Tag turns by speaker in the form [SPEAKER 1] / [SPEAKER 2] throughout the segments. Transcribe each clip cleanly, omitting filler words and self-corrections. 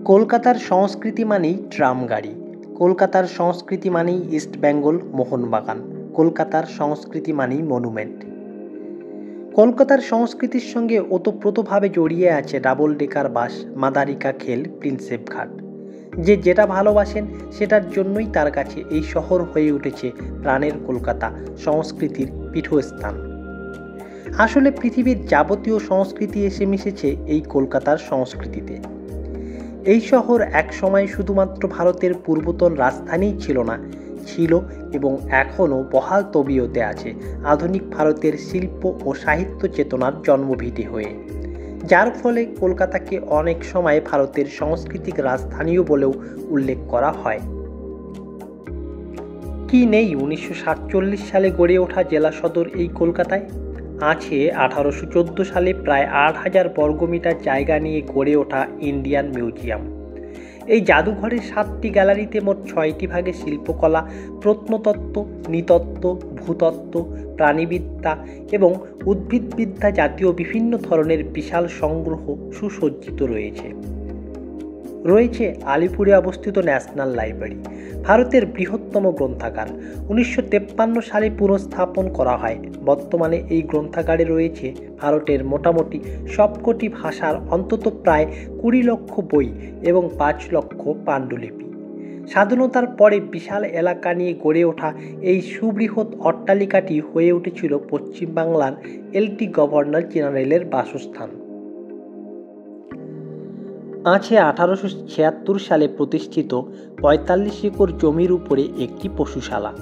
[SPEAKER 1] কলকাতার সংস্কৃতি মানেই ট্রাম গাড়ি, কলকাতার সংস্কৃতি মানেই ইস্ট বেঙ্গল মোহনবাগান, কলকাতার সংস্কৃতি মানেই মনুমেন্ট। কলকাতার সংস্কৃতির সঙ্গে ওতপ্রোতভাবে জড়িয়ে আছে ডাবল ডেকার বাস, মাদারিকা খেল, প্রিন্সেপ ঘাট। যে যেটা ভালোবাসেন সেটার জন্যই তার কাছে এই শহর হয়ে উঠেছে প্রাণের কলকাতা, সংস্কৃতির পীঠস্থান। আসলে পৃথিবীর যাবতীয় সংস্কৃতি এসে মিশেছে এই কলকাতার সংস্কৃতিতে। এই শহর একসময় শুধুমাত্র ভারতের পূর্বতন রাজধানীই ছিল না, ছিল এবং এখনও বহাল তবিয়তে আছে আধুনিক ভারতের শিল্প ও সাহিত্য চেতনার জন্মভিটি হয়ে, যার ফলে কলকাতাকে অনেক সময় ভারতের সাংস্কৃতিক রাজধানীও বলেও উল্লেখ করা হয়। কি নেই 1947 সালে গড়ে ওঠা জেলা সদর এই কলকাতায়? আছে 1814 সালে প্রায় 8000 বর্গমিটার জায়গা নিয়ে গড়ে ওঠা ইন্ডিয়ান মিউজিয়াম। এই জাদুঘরের 7টি গ্যালারিতে মোট 6টি ভাগে শিল্পকলা, প্রত্নতত্ত্ব, নৃতত্ত্ব, ভূতত্ত্ব, প্রাণীবিদ্যা এবং উদ্ভিদবিদ্যা জাতীয় বিভিন্ন ধরনের বিশাল সংগ্রহ সুসজ্জিত রয়েছে। আলিপুরে অবস্থিত ন্যাশনাল লাইব্রেরি, ভারতের বৃহত্তম গ্রন্থাগার। 1953 সালে পুনঃস্থাপন করা হয়। বর্তমানে এই গ্রন্থাগারে রয়েছে ভারতের মোটামুটি সবকটি ভাষার অন্তত প্রায় 20 লক্ষ বই এবং 5 লক্ষ পাণ্ডুলিপি। স্বাধীনতার পরে বিশাল এলাকা নিয়ে গড়ে ওঠা এই সুবৃহৎ অট্টালিকাটি হয়ে উঠেছিল পশ্চিমবাংলার এলটি গভর্নর জেনারেলের বাসস্থান। আছে 1876 সালে প্রতিষ্ঠিত 45 একর জমির উপরে একটি পশুশালা,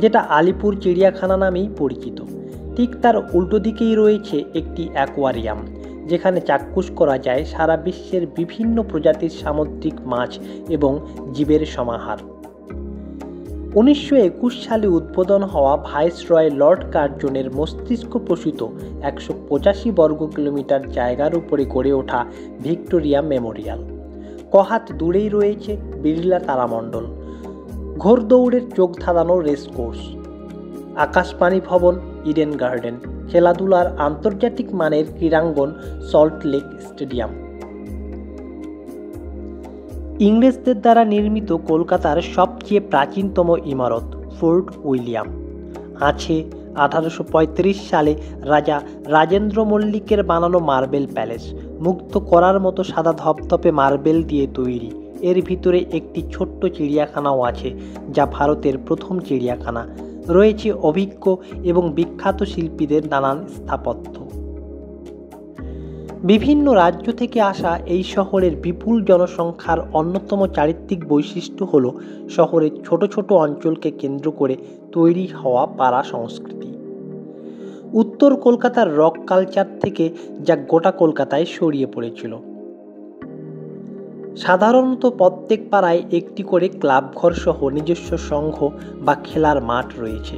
[SPEAKER 1] যেটা আলিপুর চিড়িয়াখানা নামেই পরিচিত। ঠিক তার উল্টো দিকেই রয়েছে একটি অ্যাকোয়ারিয়াম, যেখানে চাক্ষুষ করা যায় সারা বিশ্বের বিভিন্ন প্রজাতির সামুদ্রিক মাছ এবং জীবের সমাহার। 1921 সালে উদ্বোধন হওয়া ভাইসরয় লর্ড কার্জনের মস্তিষ্ক প্রসূত 185 বর্গ কিলোমিটার জায়গার উপরে গড়ে ওঠা ভিক্টোরিয়া মেমোরিয়াল। কহাত দূরেই রয়েছে বিড়লা তারামণ্ডল, ঘোড়দৌড়ের চোখ ধাঁধানো রেস কোর্স, আকাশবাণী ভবন, ইডেন গার্ডেন, খেলাধুলার আন্তর্জাতিক মানের ক্রীড়াঙ্গন সল্ট লেক স্টেডিয়াম। ইংরেজদের দ্বারা নির্মিত কলকাতার সবচেয়ে প্রাচীনতম ইমারত ফোর্ট উইলিয়াম। আছে 1835 সালে রাজা রাজেন্দ্র মল্লিকের বানানো মার্বেল প্যালেস, মুগ্ধ করার মতো সাদা ধপধপে মার্বেল দিয়ে তৈরি। এর ভিতরে একটি ছোট্ট চিড়িয়াখানাও আছে, যা ভারতের প্রথম চিড়িয়াখানা। রয়েছে অভিজ্ঞ এবং বিখ্যাত শিল্পীদের নানান স্থাপত্য। বিভিন্ন রাজ্য থেকে আসা এই শহরের বিপুল জনসংখ্যার অন্যতম চারিত্রিক বৈশিষ্ট্য হল শহরের ছোট ছোট অঞ্চলকে কেন্দ্র করে তৈরি হওয়া পাড়া সংস্কৃতি। উত্তর কলকাতার রক কালচার থেকে যা গোটা কলকাতায় ছড়িয়ে পড়েছিল। সাধারণত প্রত্যেক পাড়ায় একটি করে ক্লাব ঘর সহ নিজস্ব সংঘ বা খেলার মাঠ রয়েছে।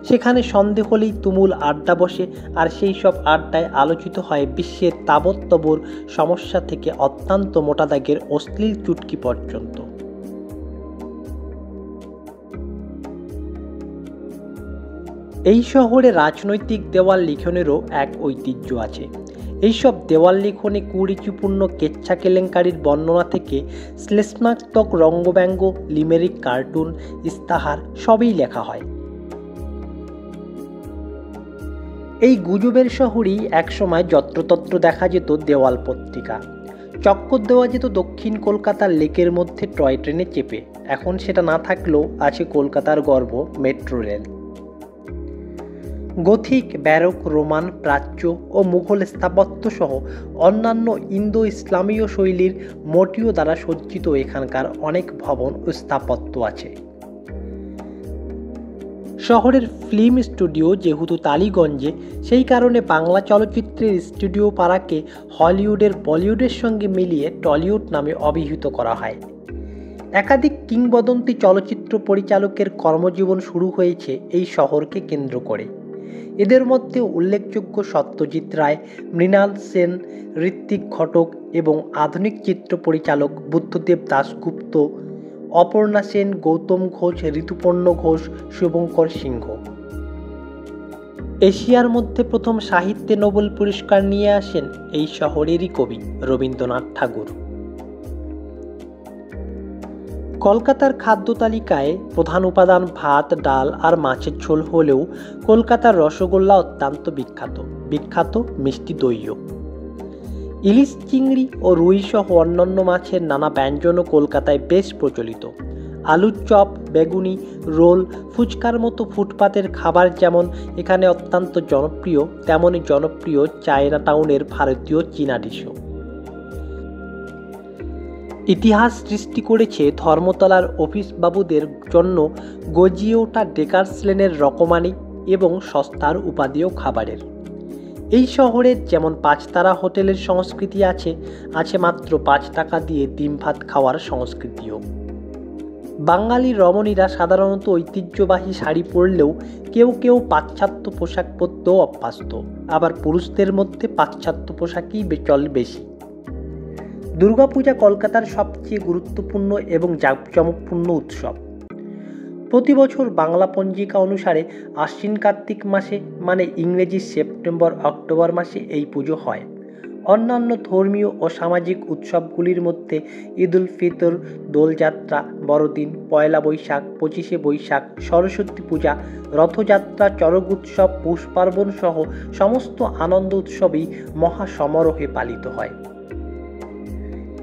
[SPEAKER 1] সেখানে সন্ধে হলেই তুমুল আড্ডা বসে, আর সেই সব আড্ডায় আলোচিত হয় বিশ্বের তাবৎতবর সমস্যা থেকে অত্যন্ত মোটা দাগের অশ্লীল চুটকি পর্যন্ত। এই শহরে রাজনৈতিক দেওয়াল লিখনেরও এক ঐতিহ্য আছে। এইসব দেওয়াল লিখনে কুরুচিপূর্ণ কেচ্ছা কেলেঙ্কারির বর্ণনা থেকে শ্লেষমাত্মক রঙ্গব্যঙ্গ, লিমেরিক, কার্টুন, ইস্তাহার সবই লেখা হয়। এই গুজবের শহরেই একসময় যত্রতত্র দেখা যেত দেওয়াল পত্রিকা। চক্কর দেওয়া যেত দক্ষিণ কলকাতার লেকের মধ্যে টয় ট্রেনে চেপে। এখন সেটা না থাকলেও আছে কলকাতার গর্ব metro rail. Gothic, Barog, Roman, প্রাচ্য ও মুঘল স্থাপত্য সহ অন্যান্য ইন্দো ইসলামীয় শৈলীর মোটিও দ্বারা সজ্জিত এখানকার অনেক ভবন ও স্থাপত্য আছে। শহরের ফিল্ম স্টুডিও যেহেতু টালিগঞ্জে, সেই কারণে বাংলা চলচ্চিত্রের স্টুডিও পাড়াকে হলিউডের বলিউডের সঙ্গে মিলিয়ে টলিউড নামে অভিহিত করা হয়। একাধিক কিংবদন্তি চলচ্চিত্র পরিচালকের কর্মজীবন শুরু হয়েছে এই শহরকে কেন্দ্র করে। এদের মধ্যে উল্লেখযোগ্য সত্যজিৎ রায়, মৃণাল সেন, ঋত্বিক ঘটক এবং আধুনিক চিত্র পরিচালক বুদ্ধদেব দাশগুপ্ত, অপর্ণা সেন, গৌতম ঘোষ, ঋতুপর্ণ ঘোষ, শুভঙ্কর সিংহ। এশিয়ার মধ্যে প্রথম সাহিত্যে নোবেল পুরস্কার নিয়ে আসেন এই শহরেরই কবি রবীন্দ্রনাথ ঠাকুর। কলকাতার খাদ্য তালিকায় প্রধান উপাদান ভাত, ডাল আর মাছের ঝোল হলেও কলকাতার রসগোল্লা অত্যন্ত বিখ্যাত মিষ্টি দইও। ইলিশ, চিংড়ি ও রুই সহ অন্যান্য মাছের নানা ব্যঞ্জনও কলকাতায় বেশ প্রচলিত। আলুর চপ, বেগুনি, রোল, ফুচকার মতো ফুটপাতের খাবার যেমন এখানে অত্যন্ত জনপ্রিয়, তেমনই জনপ্রিয় চায়না টাউনের ভারতীয় চীনা ডিশও। ইতিহাস সৃষ্টি করেছে ধর্মতলার অফিস বাবুদের জন্য গজিয়ে ওঠা ডেকার্স লেনের রকমারি এবং সস্তার উপাদেয় খাবারের। এই শহরের যেমন 5 তারা হোটেলের সংস্কৃতি আছে মাত্র 5 টাকা দিয়ে ডিম ভাত খাওয়ার সংস্কৃতিও। বাঙালি রমণীরা সাধারণত ঐতিহ্যবাহী শাড়ি পরলেও কেউ পাশ্চাত্য পোশাক পরতেও অভ্যস্ত, আবার পুরুষদের মধ্যে পাশ্চাত্য পোশাকই চলে বেশি। দুর্গাপূজা কলকাতার সবচেয়ে গুরুত্বপূর্ণ এবং জাঁকজমকপূর্ণ উৎসব। প্রতি বছর বাংলা পঞ্জিকা অনুসারে আশ্বিন কার্তিক মাসে মানে ইংরেজি সেপ্টেম্বর অক্টোবর মাসে এই পুজো হয়। অন্যান্য ধর্মীয় ও সামাজিক উৎসবগুলির মধ্যে ঈদ উল ফিতর, দোলযাত্রা, বড়দিন, পয়লা বৈশাখ, 25শে বৈশাখ, সরস্বতী পূজা, রথযাত্রা, চড়ক উৎসব, পৌষ পার্বণ সহ সমস্ত আনন্দ উৎসবই মহা সমারোহে পালিত হয়।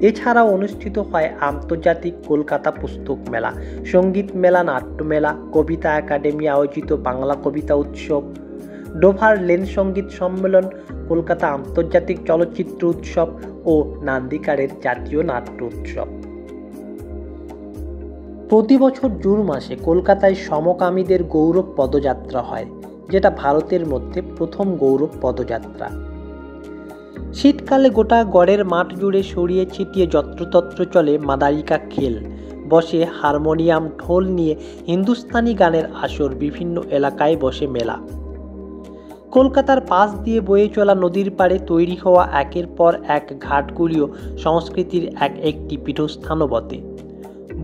[SPEAKER 1] এছাড়াও অনুষ্ঠিত হয় আন্তর্জাতিক কলকাতা পুস্তক মেলা, সঙ্গীত মেলা, নাট্য মেলা, কবিতা একাডেমি আয়োজিত বাংলা কবিতা উৎসব, ডোভার লেন সঙ্গীত সম্মেলন, কলকাতা আন্তর্জাতিক চলচ্চিত্র উৎসব ও নান্দিকারের জাতীয় নাট্য উৎসব। প্রতি বছর জুন মাসে কলকাতায় সমকামীদের গৌরব পদযাত্রা হয়, যেটা ভারতের মধ্যে প্রথম গৌরব পদযাত্রা। শীতকালে গোটা গড়ের মাঠ জুড়ে ছড়িয়ে ছিটিয়ে যত্রতত্র চলে মাদারিকা খেল, বসে হারমোনিয়াম, ঢোল নিয়ে হিন্দুস্তানি গানের আসর, বিভিন্ন এলাকায় বসে মেলা। কলকাতার পাশ দিয়ে বয়ে চলা নদীর পাড়ে তৈরি হওয়া একের পর এক ঘাটগুলিও সংস্কৃতির একটি পীঠস্থানও বটে।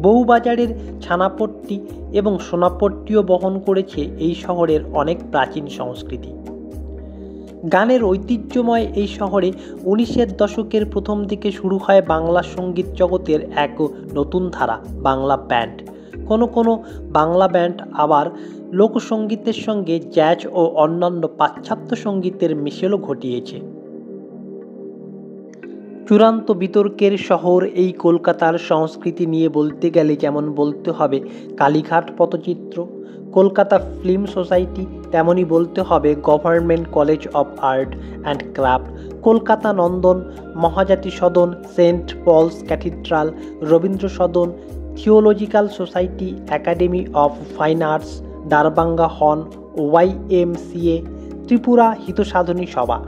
[SPEAKER 1] বউবাজারের ছানাপট্টি এবং সোনাপট্টিও বহন করেছে এই শহরের অনেক প্রাচীন সংস্কৃতি। গানের ঐতিহ্যময় এই শহরে 1900-এর দশকের প্রথম দিকে শুরু হয় বাংলা সঙ্গীত জগতের এক নতুন ধারা, বাংলা ব্যান্ড। কোনো বাংলা ব্যান্ড আবার লোকসঙ্গীতের সঙ্গে জ্যাজ ও অন্যান্য পাশ্চাত্য সঙ্গীতের মিশেলও ঘটিয়েছে। চূড়ান্ত বিতর্কের শহর এই কলকাতার সংস্কৃতি নিয়ে বলতে গেলে যেমন বলতে হবে কালীঘাট পটচিত্র, কলকাতা ফিল্ম সোসাইটি, তেমনই বলতে হবে government college of art and craft, Kolkata Nandan, Mahajati Sadan, Saint Paul's cathedral, Rabindra Sadan, theological society, academy of fine arts, Darbhanga হন, YMCA, Tripura Hitasadhani Sabha,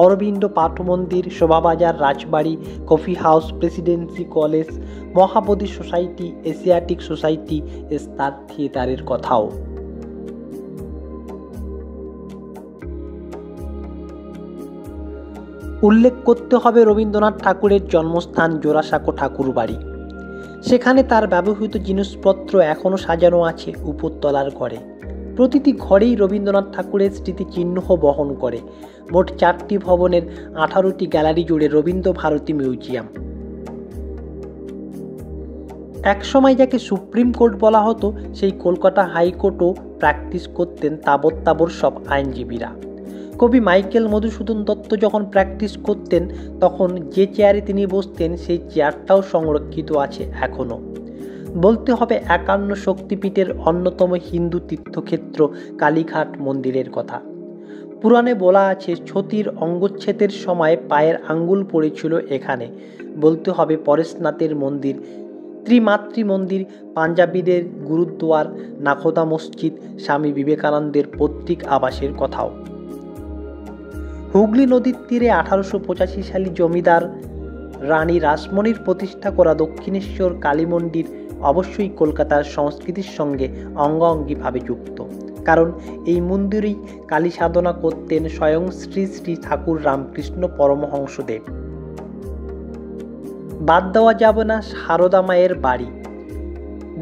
[SPEAKER 1] Aurobindo Path Mandir, Shobhabazar Rajbari, coffee house, presidency college, Mahabodhi society, Asiatic society, star থিয়েটারের কথাও। উল্লেখ করতে হবে রবীন্দ্রনাথ ঠাকুরের জন্মস্থান জোড়াসাঁকো ঠাকুর বাড়ি। সেখানে তার ব্যবহৃত জিনিসপত্র এখনও সাজানো আছে উপরতলার ঘরে। প্রতিটি ঘরেই রবীন্দ্রনাথ ঠাকুরের স্মৃতিচিহ্ন বহন করে। মোট 4টি ভবনের 18টি গ্যালারি জুড়ে রবীন্দ্র ভারতী মিউজিয়াম। একসময় যাকে সুপ্রিম কোর্ট বলা হতো, সেই কলকাতা হাইকোর্টও প্র্যাকটিস করতেন তাবর সব আইনজীবীরা। কবি মাইকেল মধুসূদন দত্ত যখন প্র্যাকটিস করতেন, তখন যে চেয়ারে তিনি বসতেন সেই চেয়ারটাও সংরক্ষিত আছে এখনও। বলতে হবে 51 শক্তিপীঠের অন্যতম হিন্দু তীর্থক্ষেত্র কালীঘাট মন্দিরের কথা। পুরাণে বলা আছে সতীর অঙ্গচ্ছেদের সময় পায়ের আঙ্গুল পড়েছিল এখানে। বলতে হবে পরেশনাথের মন্দির, ত্রিমাতৃ মন্দির, পাঞ্জাবিদের গুরুদ্বার, নাখোদা মসজিদ, স্বামী বিবেকানন্দের পৈতৃক আবাসের কথাও। হুগলি নদীর তীরে 1885 সালে জমিদার রানী রাসমণির প্রতিষ্ঠা করা দক্ষিণেশ্বর কালী মন্দির অবশ্যই কলকাতার সংস্কৃতির সঙ্গে অঙ্গাঙ্গিভাবে যুক্ত, কারণ এই মন্দিরেই কালী সাধনা করতেন স্বয়ং শ্রী শ্রী ঠাকুর রামকৃষ্ণ পরমহংসদেব। বাদ দেওয়া যাবে না সারদা মায়ের বাড়ি।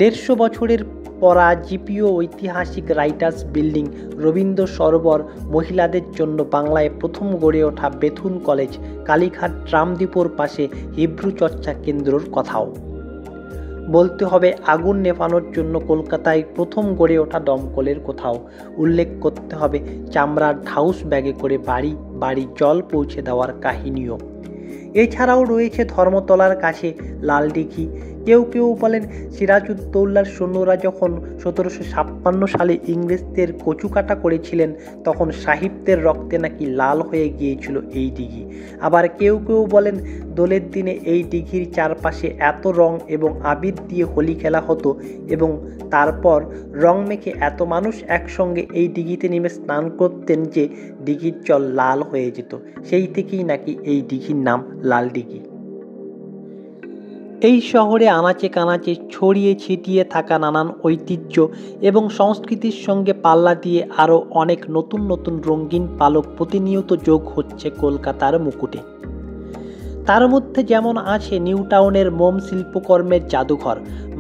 [SPEAKER 1] 150 বছরের পরাজীবীয় ঐতিহাসিক রাইটার্স বিল্ডিং, রবীন্দ্র সরোবর, মহিলাদের জন্য বাংলায় প্রথম গড়ে ওঠা বেথুন কলেজ, কালীঘাট ট্রাম ডিপোর পাশে হিব্রু চর্চা কেন্দ্রর কথাও। বলতে হবে আগুন নেভানোর জন্য কলকাতায় প্রথম গড়ে ওঠা দমকলের কোথাও উল্লেখ করতে হবে চামড়ার হাউস ব্যাগে করে বাড়ি বাড়ি জল পৌঁছে দেওয়ার কাহিনীও। এছাড়াও রয়েছে ধর্মতলার কাছে লালদিঘি। কেউ কেউ বলেন সিরাজউদ্দৌলার সৈন্যরা যখন 1756 সালে ইংরেজদের কচুকাটা করেছিলেন তখন সাহিত্যের রক্তে নাকি লাল হয়ে গিয়েছিল এই দিঘি। আবার কেউ কেউ বলেন দোলের দিনে এই দিঘির চারপাশে এত রং এবং আবির দিয়ে হোলি খেলা হতো এবং তারপর রং মেখে এত মানুষ একসঙ্গে এই দিঘিতে নেমে স্নান করতেন যে দিঘির জল লাল হয়ে যেত। সেই থেকেই নাকি এই দিঘির নাম লাল দিঘি। এই শহরে আনাচে কানাচে ছড়িয়ে ছিটিয়ে থাকা নানান ঐতিহ্য এবং সংস্কৃতির সঙ্গে পাল্লা দিয়ে আরও অনেক নতুন নতুন রঙিন পালক প্রতিনিয়ত যোগ হচ্ছে কলকাতার মুকুটে। তার মধ্যে যেমন আছে নিউ টাউনের মোম শিল্পকর্মের জাদুঘর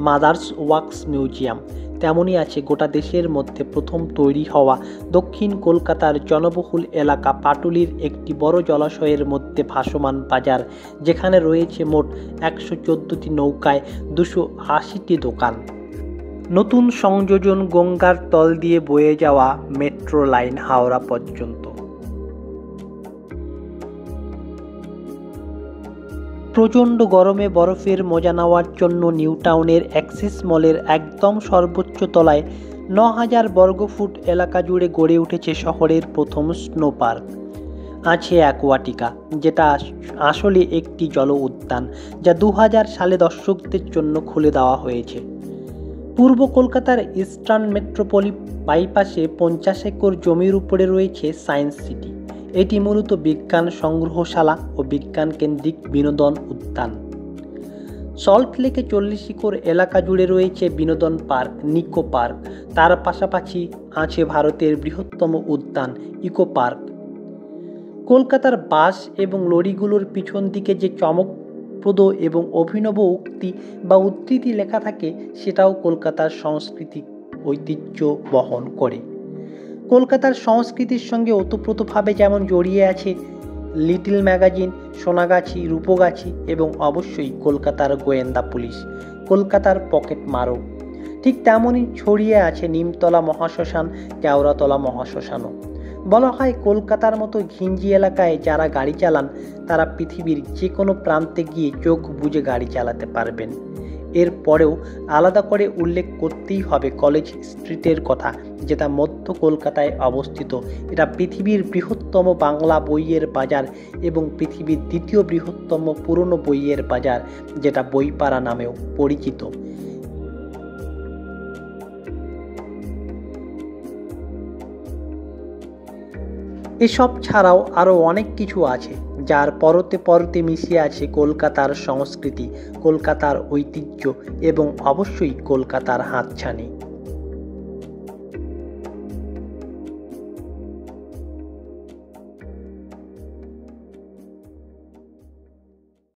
[SPEAKER 1] মাদার্স ওয়ার্কস মিউজিয়াম, তেমনই আছে গোটা দেশের মধ্যে প্রথম তৈরি হওয়া দক্ষিণ কলকাতার জনবহুল এলাকা পাটুলির একটি বড় জলাশয়ের মধ্যে ভাসমান বাজার, যেখানে রয়েছে মোট 114টি নৌকায় 280টি দোকান। নতুন সংযোজন গঙ্গার তল দিয়ে বয়ে যাওয়া মেট্রো লাইন হাওড়া পর্যন্ত। প্রচণ্ড গরমে বরফের মজা নেওয়ার জন্য নিউ টাউনের অ্যাক্সিস মলের একদম সর্বোচ্চ তলায় 9000 বর্গফুট এলাকা জুড়ে গড়ে উঠেছে শহরের প্রথম স্নো পার্ক। আছে অ্যাকোয়াটিকা, যেটা আসলে একটি জল উদ্যান, যা 2000 সালে দর্শকদের জন্য খুলে দেওয়া হয়েছে। পূর্ব কলকাতার ইস্টার্ন মেট্রোপলি বাইপাসে 50 একর জমির উপরে রয়েছে সায়েন্স সিটি। এটি মূলত বিজ্ঞান সংগ্রহশালা ও বিজ্ঞান কেন্দ্রিক বিনোদন উদ্যান। সল্ট লেকে 40 একর এলাকা জুড়ে রয়েছে বিনোদন পার্ক নিকো পার্ক। তার পাশাপাশি আছে ভারতের বৃহত্তম উদ্যান ইকো পার্ক। কলকাতার বাস এবং লরিগুলোর পিছন দিকে যে চমকপ্রদ এবং অভিনব উক্তি বা উদ্ধৃতি লেখা থাকে সেটাও কলকাতার সাংস্কৃতিক ঐতিহ্য বহন করে। কলকাতার সংস্কৃতির সঙ্গে ওতপ্রোতভাবে যেমন জড়িয়ে আছে লিটল ম্যাগাজিন, সোনাগাছি, রূপগাছি এবং অবশ্যই কলকাতার গোয়েন্দা পুলিশ, কলকাতার পকেট মারও, ঠিক তেমনই ছড়িয়ে আছে নিমতলা মহাশ্মশান, কেওড়াতলা মহাশ্মশানও। বলা হয় কলকাতার মতো ঘিঞ্জি এলাকায় যারা গাড়ি চালান তারা পৃথিবীর যে কোনো প্রান্তে গিয়ে চোখ বুজে গাড়ি চালাতে পারবেন। এরপরেও আলাদা করে উল্লেখ করতেই হবে কলেজ স্ট্রিটের কথা, যেটা মধ্য কলকাতায় অবস্থিত। এটা পৃথিবীর বৃহত্তম বাংলা বইয়ের বাজার এবং পৃথিবীর দ্বিতীয় বৃহত্তম পুরনো বইয়ের বাজার, যেটা বইপাড়া নামেও পরিচিত। এসব ছাড়াও আরও অনেক কিছু আছে, যার পরতে পরতে মিশিয়ে আছে কলকাতার সংস্কৃতি, কলকাতার ঐতিহ্য এবং অবশ্যই কলকাতার হাতছানি।